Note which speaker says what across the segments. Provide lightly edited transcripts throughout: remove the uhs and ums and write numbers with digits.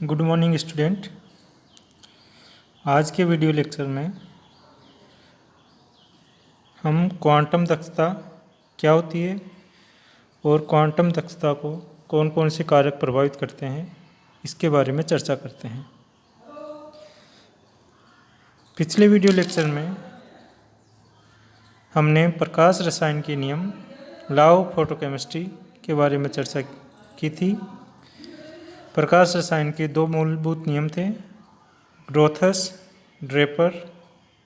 Speaker 1: Good morning student. आज के video lecture में हम क्वांटम दक्षता क्या होती है और क्वांटम दक्षता को कौन कौन से कारक प्रभावित करते हैं इसके बारे में चर्चा करते हैं। पिछले वीडियो लेक्चर में हमने प्रकाश रसायन के नियम लॉ ऑफ फोटोकेमिस्ट्री के बारे में चर्चा की थी। प्रकाश रसायन के दो मूलभूत नियम थे, ग्रोथस ड्रेपर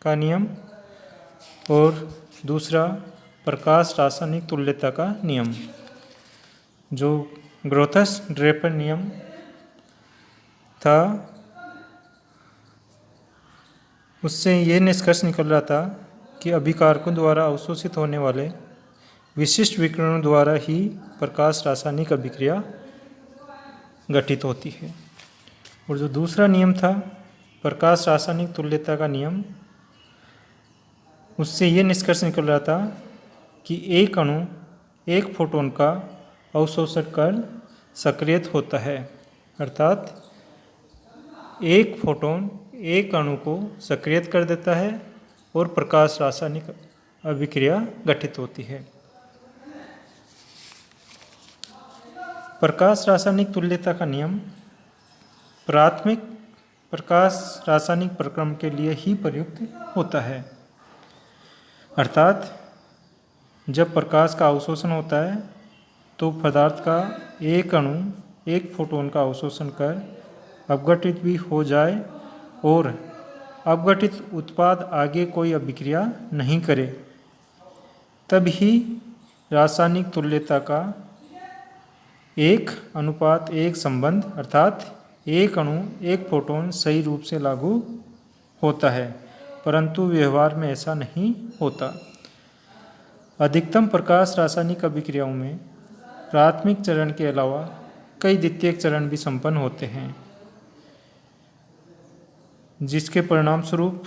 Speaker 1: का नियम और दूसरा प्रकाश रासायनिक तुल्यता का नियम। जो ग्रोथस ड्रेपर नियम था उससे ये निष्कर्ष निकल रहा था कि अभिकारकों द्वारा अवशोषित होने वाले विशिष्ट विकिरणों द्वारा ही प्रकाश रासायनिक अभिक्रिया गठित होती है। और जो दूसरा नियम था प्रकाश रासायनिक तुल्यता का नियम, उससे ये निष्कर्ष निकल रहा था कि एक अणु एक फोटोन का अवशोषण कर सक्रियत होता है, अर्थात एक फोटोन एक अणु को सक्रियत कर देता है और प्रकाश रासायनिक अभिक्रिया गठित होती है। प्रकाश रासायनिक तुल्यता का नियम प्राथमिक प्रकाश रासायनिक प्रक्रम के लिए ही प्रयुक्त होता है, अर्थात जब प्रकाश का अवशोषण होता है तो पदार्थ का एक अणु एक फोटोन का अवशोषण कर अपघटित भी हो जाए और अपघटित उत्पाद आगे कोई अभिक्रिया नहीं करे, तब ही रासायनिक तुल्यता का 1:1 संबंध अर्थात एक अणु एक फोटोन सही रूप से लागू होता है, परंतु व्यवहार में ऐसा नहीं होता। अधिकतम प्रकाश रासायनिक अभिक्रियाओं में प्राथमिक चरण के अलावा कई द्वितीयक चरण भी संपन्न होते हैं, जिसके परिणाम स्वरूप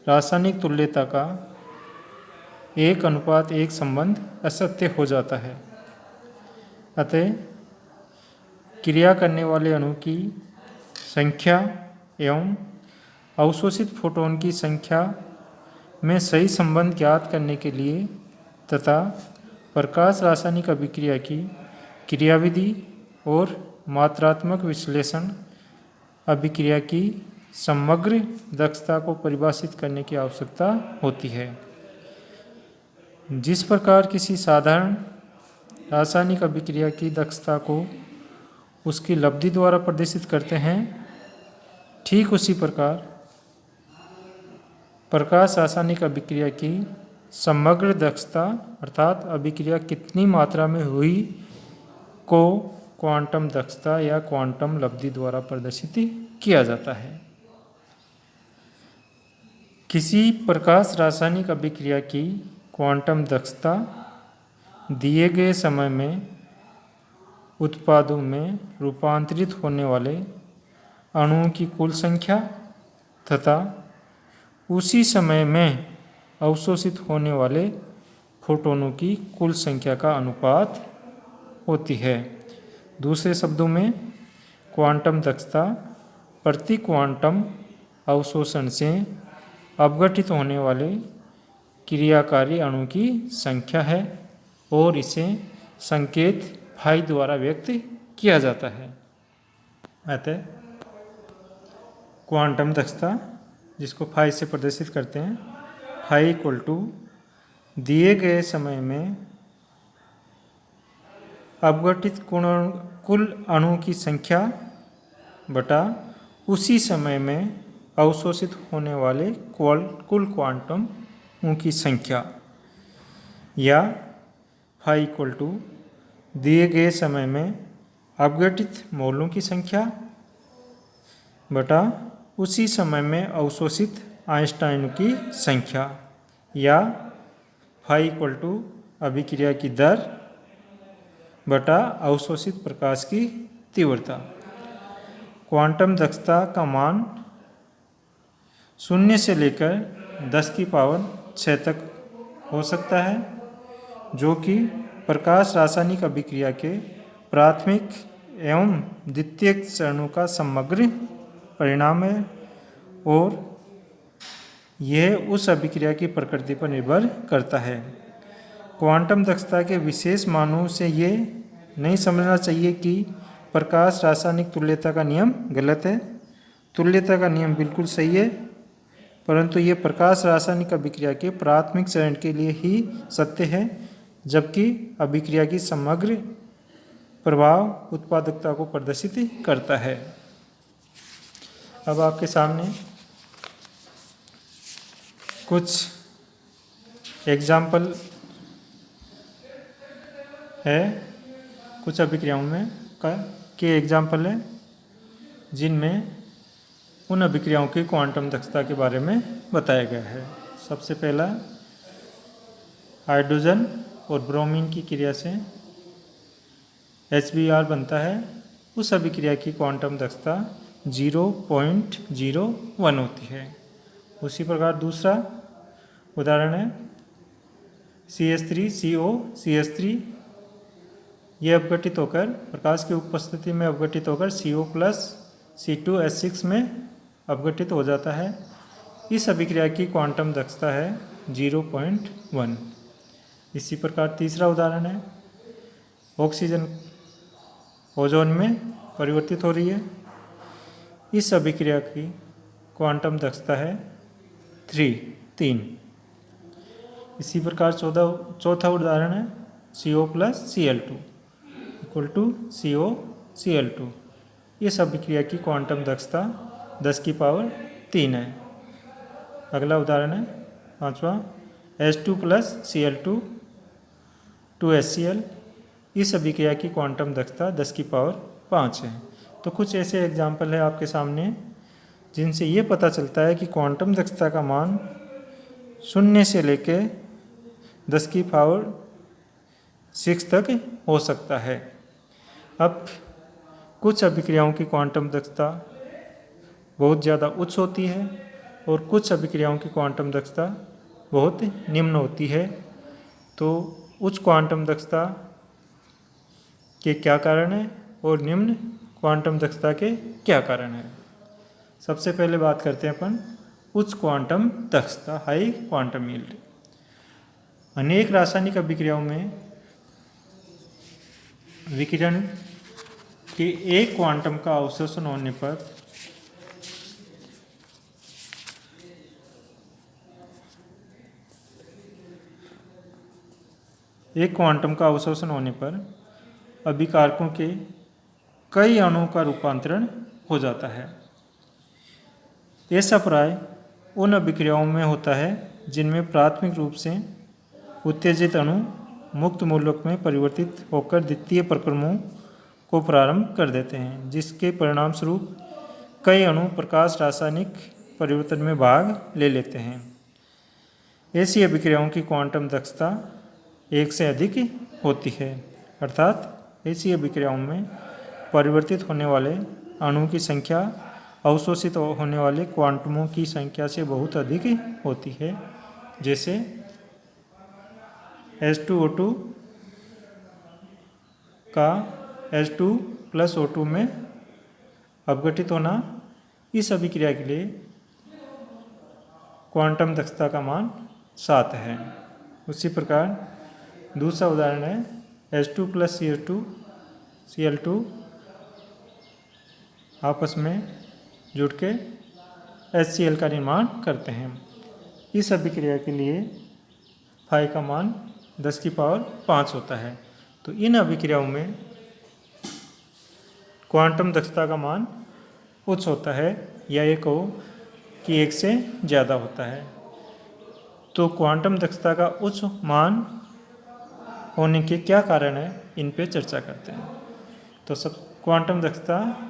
Speaker 1: रासायनिक तुल्यता का 1:1 संबंध असत्य हो जाता है। अतः क्रिया करने वाले अणु की संख्या एवं अवशोषित फोटोन की संख्या में सही संबंध ज्ञात करने के लिए तथा प्रकाश रासायनिक अभिक्रिया की क्रियाविधि और मात्रात्मक विश्लेषण अभिक्रिया की समग्र दक्षता को परिभाषित करने की आवश्यकता होती है। जिस प्रकार किसी साधारण रासायनिक अभिक्रिया की दक्षता को उसकी लब्धि द्वारा प्रदर्शित करते हैं, ठीक उसी प्रकार प्रकाश रासायनिक अभिक्रिया की समग्र दक्षता अर्थात अभिक्रिया कितनी मात्रा में हुई को क्वांटम दक्षता या क्वांटम लब्धि द्वारा प्रदर्शित किया जाता है। किसी प्रकाश रासायनिक अभिक्रिया की क्वांटम दक्षता दिए गए समय में उत्पादों में रूपांतरित होने वाले अणुओं की कुल संख्या तथा उसी समय में अवशोषित होने वाले फोटोनों की कुल संख्या का अनुपात होती है। दूसरे शब्दों में क्वांटम दक्षता प्रति क्वांटम अवशोषण से अपघटित होने वाले क्रियाकारी अणु की संख्या है और इसे संकेत फाई द्वारा व्यक्त किया जाता है। अतः क्वांटम दक्षता जिसको फाई से प्रदर्शित करते हैं, फाई इक्वल टू दिए गए समय में अपघटित कुल अणु की संख्या बटा उसी समय में अवशोषित होने वाले कुल क्वांटम की संख्या, या फाई इक्वल टू दिए गए समय में अपघटित मौलों की संख्या बटा उसी समय में अवशोषित आइंस्टाइन की संख्या, या फाई इक्वल टू अभिक्रिया की दर बटा अवशोषित प्रकाश की तीव्रता। क्वांटम दक्षता का मान 0 से लेकर 10⁶ तक हो सकता है, जो कि प्रकाश रासायनिक अभिक्रिया के प्राथमिक एवं द्वितीयक चरणों का समग्र परिणाम है और यह उस अभिक्रिया की प्रकृति पर निर्भर करता है। क्वांटम दक्षता के विशेष मानों से ये नहीं समझना चाहिए कि प्रकाश रासायनिक तुल्यता का नियम गलत है। तुल्यता का नियम बिल्कुल सही है, परंतु ये प्रकाश रासायनिक अभिक्रिया के प्राथमिक चरण के लिए ही सत्य है, जबकि अभिक्रिया की समग्र प्रभाव उत्पादकता को प्रदर्शित करता है। अब आपके सामने कुछ एग्जाम्पल है, कुछ अभिक्रियाओं में के एग्जाम्पल है जिनमें उन अभिक्रियाओं की क्वांटम दक्षता के बारे में बताया गया है। सबसे पहला, हाइड्रोजन और ब्रोमीन की क्रिया से HBr बनता है, उस अभिक्रिया की क्वांटम दक्षता 0.01 होती है। उसी प्रकार दूसरा उदाहरण है CH3COCH3, ये अपघटित होकर प्रकाश की उपस्थिति में अपघटित होकर CO+C2H6 में अपघटित हो जाता है। इस अभिक्रिया की क्वांटम दक्षता है 0.1। इसी प्रकार तीसरा उदाहरण है, ऑक्सीजन ओजोन में परिवर्तित हो रही है, इस अभिक्रिया की क्वांटम दक्षता है 3। इसी प्रकार चौथा उदाहरण है CO+Cl2 = COCl2, इस अभिक्रिया की क्वांटम दक्षता 10⁻³ है। अगला उदाहरण है पांचवा, H2+Cl2 2HCl, इस अभिक्रिया की क्वांटम दक्षता 10⁵ है। तो कुछ ऐसे एग्जाम्पल है आपके सामने जिनसे ये पता चलता है कि क्वांटम दक्षता का मान 0 से लेके 10⁶ तक हो सकता है। अब कुछ अभिक्रियाओं की क्वांटम दक्षता बहुत ज़्यादा उच्च होती है और कुछ अभिक्रियाओं की क्वांटम दक्षता बहुत निम्न होती है। तो उच्च क्वांटम दक्षता के क्या कारण हैं और निम्न क्वांटम दक्षता के क्या कारण हैं। सबसे पहले बात करते हैं अपन उच्च क्वांटम दक्षता, हाई क्वांटम यील्ड। अनेक रासायनिक अभिक्रियाओं में विकिरण के एक क्वांटम का अवशोषण होने पर अभिकारकों के कई अणुओं का रूपांतरण हो जाता है। ऐसा प्राय उन अभिक्रियाओं में होता है जिनमें प्राथमिक रूप से उत्तेजित अणु मुक्त मूलक में परिवर्तित होकर द्वितीय प्रक्रमों को प्रारंभ कर देते हैं, जिसके परिणाम स्वरूप कई अणु प्रकाश रासायनिक परिवर्तन में भाग ले लेते हैं। ऐसी अभिक्रियाओं की क्वांटम दक्षता 1 से अधिक होती है, अर्थात ऐसी अभिक्रियाओं में परिवर्तित होने वाले अणुओं की संख्या अवशोषित होने वाले क्वांटमों की संख्या से बहुत अधिक होती है। जैसे H2O2 का H2+O2 में अपघटित होना, इस अभिक्रिया के लिए क्वांटम दक्षता का मान 7 है। उसी प्रकार दूसरा उदाहरण है H2+Cl2 आपस में जुड़ के HCl का निर्माण करते हैं। इस अभिक्रिया के लिए फाई का मान 10⁵ होता है। तो इन अभिक्रियाओं में क्वांटम दक्षता का मान उच्च होता है, या ये कहो कि 1 से ज़्यादा होता है। तो क्वांटम दक्षता का उच्च मान होने के क्या कारण है, इन पे चर्चा करते हैं। तो सब क्वांटम दक्षता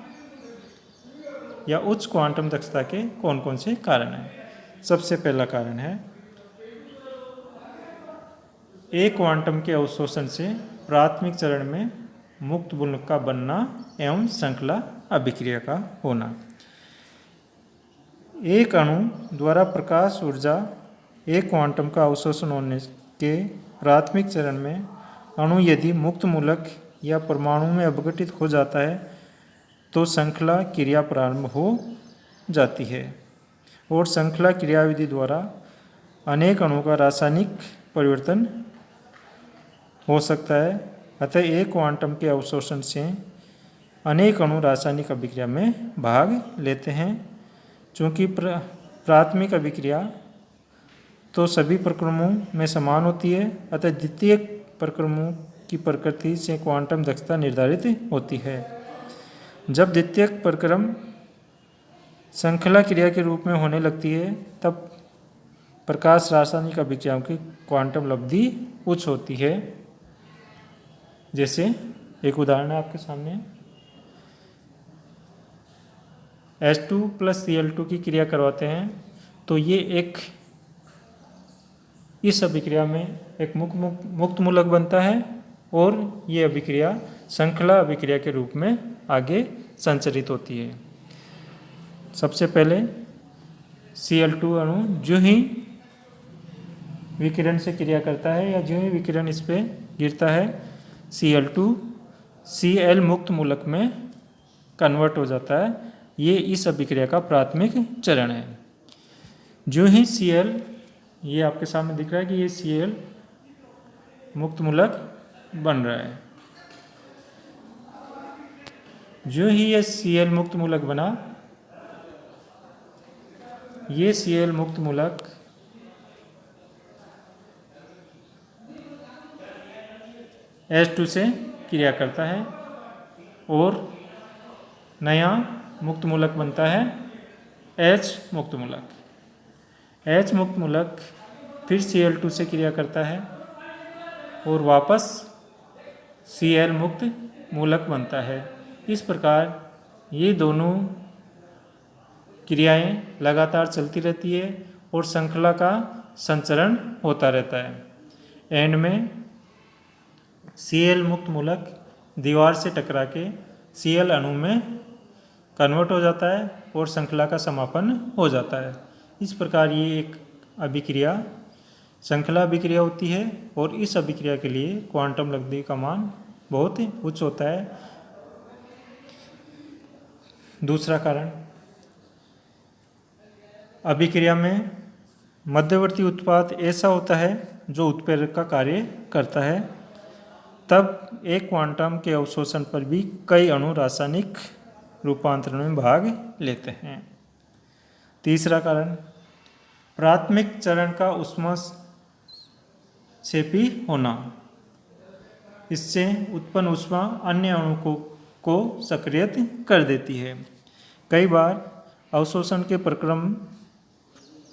Speaker 1: या उच्च क्वांटम दक्षता के कौन कौन से कारण हैं। सबसे पहला कारण है एक क्वांटम के अवशोषण से प्राथमिक चरण में मुक्त बुलक का बनना एवं श्रृंखला अभिक्रिया का होना। एक अणु द्वारा प्रकाश ऊर्जा एक क्वांटम का अवशोषण होने के प्राथमिक चरण में अणु यदि मुक्त मूलक या परमाणु में अपघटित हो जाता है तो श्रृंखला क्रिया प्रारंभ हो जाती है और श्रृंखला क्रियाविधि द्वारा अनेक अणुओं का रासायनिक परिवर्तन हो सकता है। अतः एक क्वांटम के अवशोषण से अनेक अणु रासायनिक अभिक्रिया में भाग लेते हैं। चूँकि प्राथमिक अभिक्रिया तो सभी प्रक्रमों में समान होती है, अतः द्वितीयक प्रक्रमों की प्रकृति से क्वांटम दक्षता निर्धारित होती है। जब द्वितीयक प्रक्रम श्रृंखला क्रिया के रूप में होने लगती है तब प्रकाश रासायनिक अभिक्रियाओं की क्वांटम लब्धि उच्च होती है। जैसे एक उदाहरण है आपके सामने, H2 + Cl2 की क्रिया करवाते हैं तो ये इस अभिक्रिया में एक मुक्त मूलक बनता है और ये अभिक्रिया श्रृंखला अभिक्रिया के रूप में आगे संचरित होती है। सबसे पहले Cl2 अणु जो ही विकिरण से क्रिया करता है या जो ही विकिरण इस पर गिरता है Cl2 Cl मुक्त मूलक में कन्वर्ट हो जाता है। ये इस अभिक्रिया का प्राथमिक चरण है। जो ही Cl, ये आपके सामने दिख रहा है कि ये Cl मुक्त मूलक बन रहा है। जो ही ये Cl मुक्त मूलक बना, ये Cl मुक्त मूलक H2 से क्रिया करता है और नया मुक्त मूलक बनता है H मुक्त मूलक। H मुक्त मूलक फिर Cl2 से क्रिया करता है और वापस Cl मुक्त मूलक बनता है। इस प्रकार ये दोनों क्रियाएं लगातार चलती रहती है और श्रृंखला का संचरण होता रहता है। एंड में Cl मुक्त मूलक दीवार से टकरा के Cl अणु में कन्वर्ट हो जाता है और श्रृंखला का समापन हो जाता है। इस प्रकार ये एक अभिक्रिया श्रृंखला अभिक्रिया होती है और इस अभिक्रिया के लिए क्वांटम लब्धि का मान बहुत उच्च होता है। दूसरा कारण, अभिक्रिया में मध्यवर्ती उत्पाद ऐसा होता है जो उत्प्रेरक का कार्य करता है। तब एक क्वांटम के अवशोषण पर भी कई अणु रासायनिक रूपांतरण में भाग लेते हैं। तीसरा कारण, प्राथमिक चरण का ऊष्मा क्षेपी होना। इससे उत्पन्न ऊष्मा अन्य अणु को सक्रियत कर देती है। कई बार अवशोषण के प्रक्रम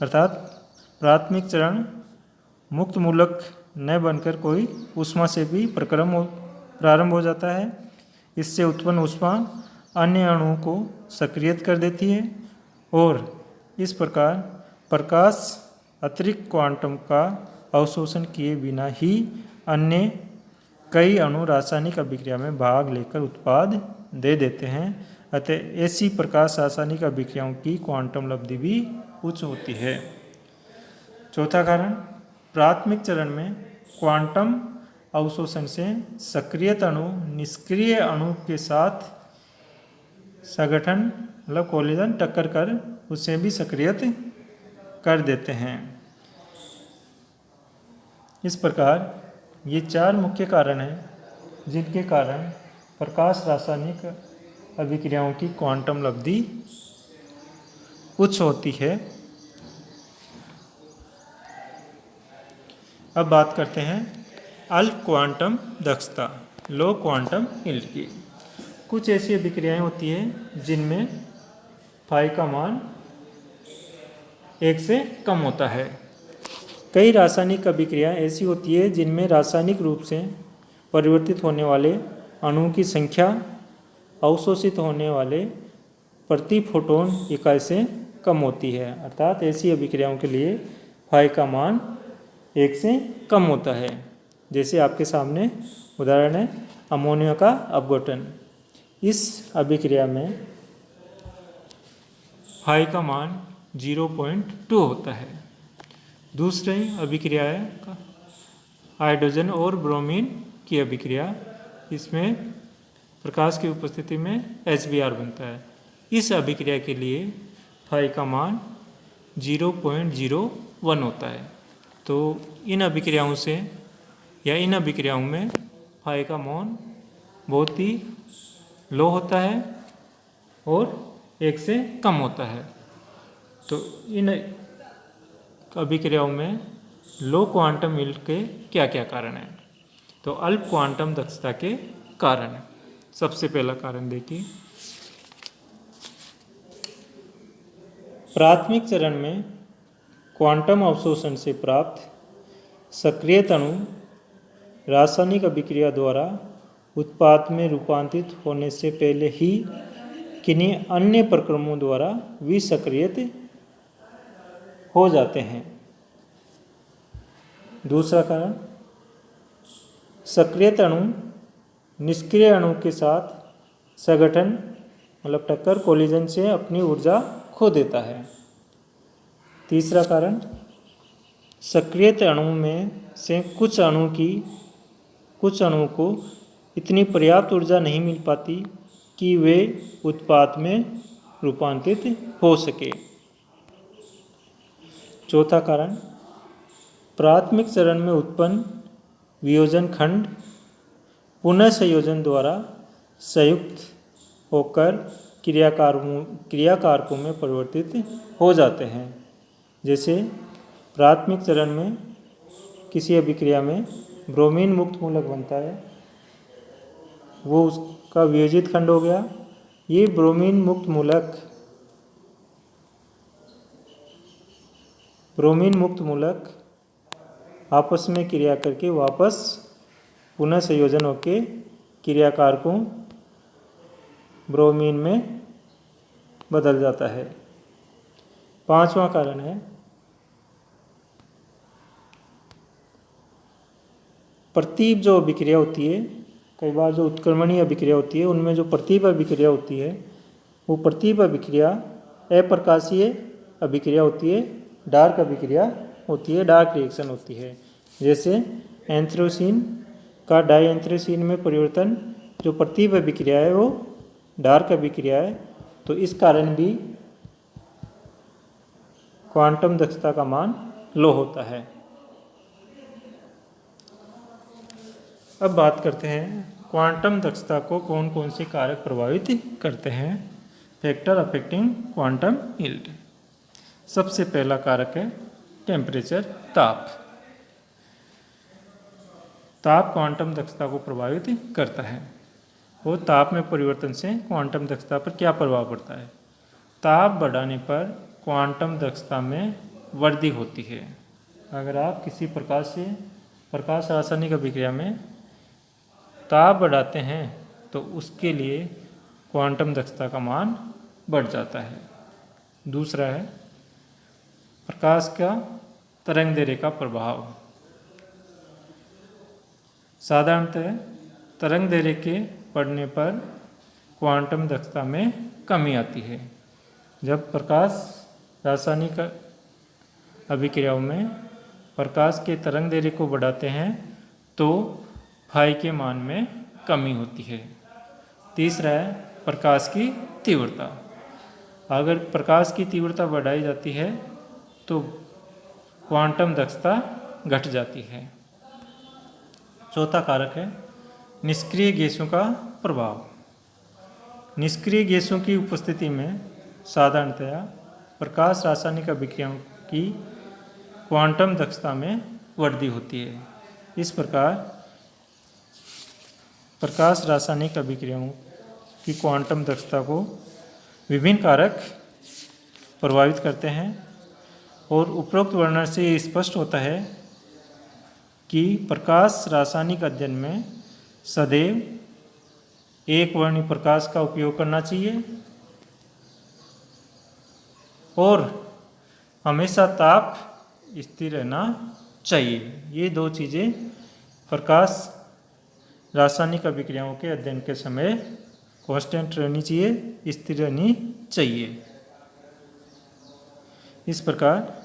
Speaker 1: अर्थात प्राथमिक चरण मुक्त मूलक न बनकर कोई ऊष्मा से भी प्रक्रम प्रारंभ हो जाता है। इससे उत्पन्न ऊष्मा अन्य अणुओं को सक्रियत कर देती है और इस प्रकार प्रकाश अतिरिक्त क्वांटम का अवशोषण किए बिना ही अन्य कई अणु रासायनिक अभिक्रिया में भाग लेकर उत्पाद दे देते हैं। अतः ऐसी प्रकाश रासायनिक अभिक्रियाओं की क्वांटम लब्धि भी उच्च होती है। चौथा कारण, प्राथमिक चरण में क्वांटम अवशोषण से सक्रियत अणु निष्क्रिय अणु के साथ संगठन मतलब कोलिजन टक्कर कर उसे भी सक्रियत कर देते हैं। इस प्रकार ये चार मुख्य कारण हैं जिनके कारण प्रकाश रासायनिक अभिक्रियाओं की क्वांटम लब्धि उच्च होती है। अब बात करते हैं अल्प क्वांटम दक्षता, लो क्वांटम यील्ड की। कुछ ऐसी अभिक्रियाएं होती हैं जिनमें फाई का मान 1 से कम होता है। कई रासायनिक अभिक्रियाएं ऐसी होती है जिनमें रासायनिक रूप से परिवर्तित होने वाले अणुओं की संख्या अवशोषित होने वाले प्रति फोटोन इकाई से कम होती है। अर्थात ऐसी अभिक्रियाओं के लिए फाई का मान 1 से कम होता है। जैसे आपके सामने उदाहरण है अमोनिया का अपघटन। इस अभिक्रिया में फाई का मान 0.2 होता है। दूसरी अभिक्रिया है हाइड्रोजन और ब्रोमीन की अभिक्रिया। इसमें प्रकाश की उपस्थिति में HBr बनता है। इस अभिक्रिया के लिए फाई का मान 0.01 होता है। तो इन अभिक्रियाओं से या इन अभिक्रियाओं में फाई का मान बहुत ही लो होता है और 1 से कम होता है। तो इन अभिक्रियाओं में लो क्वांटम यील्ड के क्या क्या कारण हैं? तो अल्प क्वांटम दक्षता के कारण। सबसे पहला कारण देखिए, प्राथमिक चरण में क्वांटम अवशोषण से प्राप्त सक्रिय अणु रासायनिक अभिक्रिया द्वारा उत्पाद में रूपांतरित होने से पहले ही किन्हीं अन्य प्रक्रमों द्वारा विसक्रियत हो जाते हैं। दूसरा कारण, सक्रिय अणु निष्क्रिय अणु के साथ संगठन मतलब टक्कर कोलिजन से अपनी ऊर्जा खो देता है। तीसरा कारण, सक्रिय अणु में से कुछ अणुओं को इतनी पर्याप्त ऊर्जा नहीं मिल पाती कि वे उत्पाद में रूपांतरित हो सके। चौथा कारण, प्राथमिक चरण में उत्पन्न वियोजन खंड पुनः संयोजन द्वारा संयुक्त होकर क्रियाकारकों में परिवर्तित हो जाते हैं। जैसे प्राथमिक चरण में किसी अभिक्रिया में ब्रोमीन मुक्त मूलक बनता है, वो उसका वियोजित खंड हो गया। ये ब्रोमीन मुक्त मूलक आपस में क्रिया करके वापस पुनः संयोजन होकर क्रियाकारकों ब्रोमीन में बदल जाता है। पांचवा कारण है प्रतीप जो अभिक्रिया होती है, कई बार जो उत्क्रमणीय अभिक्रिया होती है उनमें जो प्रतीप अभिक्रिया होती है, वो प्रतीप अभिक्रिया अप्रकाशीय अभिक्रिया होती है, डार्क अभिक्रिया होती है, डार्क रिएक्शन होती है। जैसे एंथ्रोसिन का डायएंथ्रोसिन में परिवर्तन जो प्रतीप अभिक्रिया है वो डार्क अभिक्रिया है। तो इस कारण भी क्वांटम दक्षता का मान लो होता है। अब बात करते हैं क्वांटम दक्षता को कौन कौन से कारक प्रभावित करते हैं। Factor affecting quantum yield. सबसे पहला कारक है टेम्परेचर, ताप। ताप क्वांटम दक्षता को प्रभावित करता है। और ताप में परिवर्तन से क्वांटम दक्षता पर क्या प्रभाव पड़ता है? ताप बढ़ाने पर क्वांटम दक्षता में वृद्धि होती है। अगर आप किसी प्रकाश रासायनिक अभिक्रिया में ताप बढ़ाते हैं तो उसके लिए क्वांटम दक्षता का मान बढ़ जाता है। दूसरा है प्रकाश का तरंग दैर्ध्य का प्रभाव। साधारणतः तरंग दैर्ध्य के बढ़ने पर क्वांटम दक्षता में कमी आती है। जब प्रकाश रासायनिक अभिक्रियाओं में प्रकाश के तरंग दैर्ध्य को बढ़ाते हैं तो फाई के मान में कमी होती है। तीसरा है प्रकाश की तीव्रता। अगर प्रकाश की तीव्रता बढ़ाई जाती है तो क्वांटम दक्षता घट जाती है। चौथा कारक है निष्क्रिय गैसों का प्रभाव। निष्क्रिय गैसों की उपस्थिति में साधारणतया प्रकाश रासायनिक अभिक्रियाओं की क्वांटम दक्षता में वृद्धि होती है। इस प्रकार प्रकाश रासायनिक अभिक्रियाओं की क्वांटम दक्षता को विभिन्न कारक प्रभावित करते हैं और उपरोक्त वर्णन से ये स्पष्ट होता है कि प्रकाश रासायनिक अध्ययन में सदैव एक वर्णीय प्रकाश का उपयोग करना चाहिए और हमेशा ताप स्थिर रहना चाहिए। ये दो चीज़ें प्रकाश रासायनिक अभिक्रियाओं के अध्ययन के समय कांस्टेंट रहनी चाहिए, स्थिर रहनी चाहिए। इस प्रकार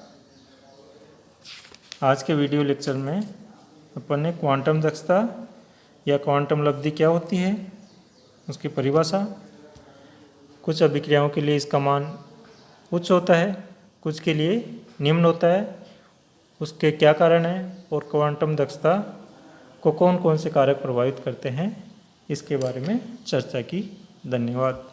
Speaker 1: आज के वीडियो लेक्चर में अपन ने क्वांटम दक्षता, या क्वांटम लब्धि क्या होती है, उसकी परिभाषा। कुछ अभिक्रियाओं के लिए इसका मान उच्च होता है, कुछ के लिए निम्न होता है, उसके क्या कारण है, और क्वांटम दक्षता को कौन कौन से कारक प्रभावित करते हैं, इसके बारे में चर्चा की। धन्यवाद।